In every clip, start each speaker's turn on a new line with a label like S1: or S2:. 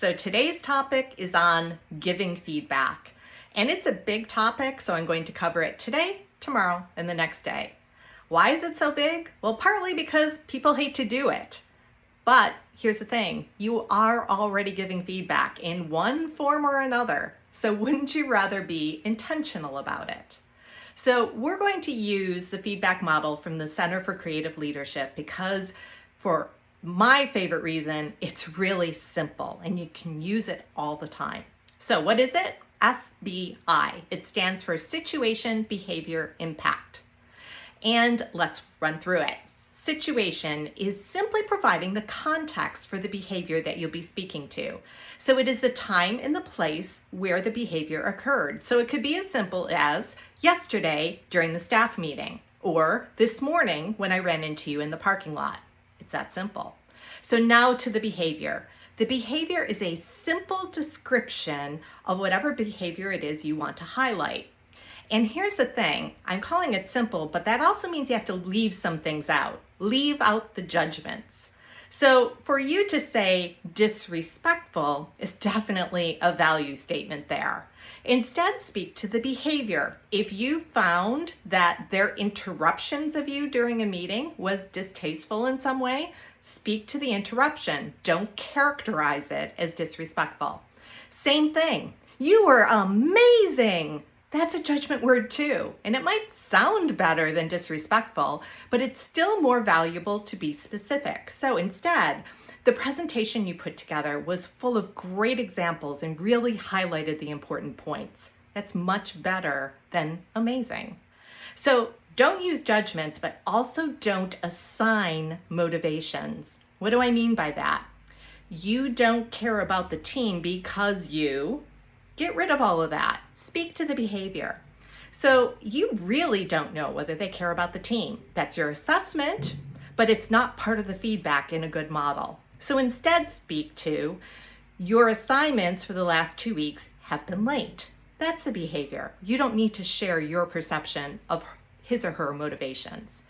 S1: So today's topic is on giving feedback. And it's a big topic, so I'm going to cover it today, tomorrow, and the next day. Why is it so big? Well, partly because people hate to do it. But here's the thing, you are already giving feedback in one form or another. So wouldn't you rather be intentional about it? So we're going to use the feedback model from the Center for Creative Leadership because for my favorite reason, it's really simple and you can use it all the time. So what is it? SBI. It stands for Situation, Behavior, Impact. And let's run through it. Situation is simply providing the context for the behavior that you'll be speaking to. So it is the time and the place where the behavior occurred. So it could be as simple as yesterday during the staff meeting or this morning when I ran into you in the parking lot. It's that simple. So now to the behavior. The behavior is a simple description of whatever behavior it is you want to highlight. And here's the thing, I'm calling it simple, but that also means you have to leave some things out. Leave out the judgments. So for you to say disrespectful is definitely a value statement there. Instead, speak to the behavior. If you found that their interruptions of you during a meeting was distasteful in some way, speak to the interruption. Don't characterize it as disrespectful. Same thing. You were amazing. That's a judgment word too, and it might sound better than disrespectful, but it's still more valuable to be specific. So instead, the presentation you put together was full of great examples and really highlighted the important points. That's much better than amazing. So don't use judgments, but also don't assign motivations. What do I mean by that? You don't care about the team because you... Get rid of all of that. Speak to the behavior. So you really don't know whether they care about the team. That's your assessment, but it's not part of the feedback in a good model. So instead speak to your assignments for the last 2 weeks have been late. That's the behavior. You don't need to share your perception of his or her motivations.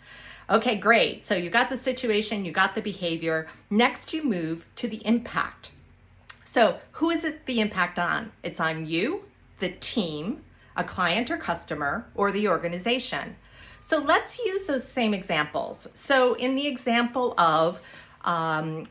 S1: Okay, great. So you got the situation, you got the behavior. Next you move to the impact. So who is it the impact on? It's on you, the team, a client or customer, or the organization. So let's use those same examples. So in the example of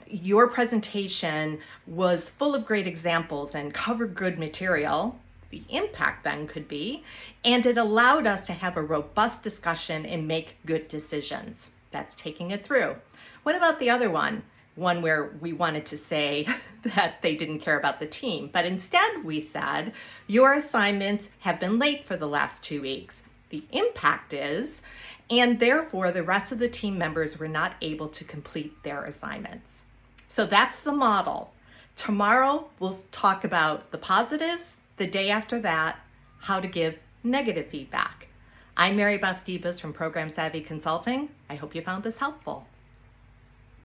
S1: your presentation was full of great examples and covered good material, the impact then could be, and it allowed us to have a robust discussion and make good decisions. That's taking it through. What about the other one? One where we wanted to say that they didn't care about the team, but instead we said, your assignments have been late for the last 2 weeks. The impact is, and therefore the rest of the team members were not able to complete their assignments. So that's the model. Tomorrow we'll talk about the positives, the day after that, how to give negative feedback. I'm Mary Beth Debus from Program Savvy Consulting. I hope you found this helpful.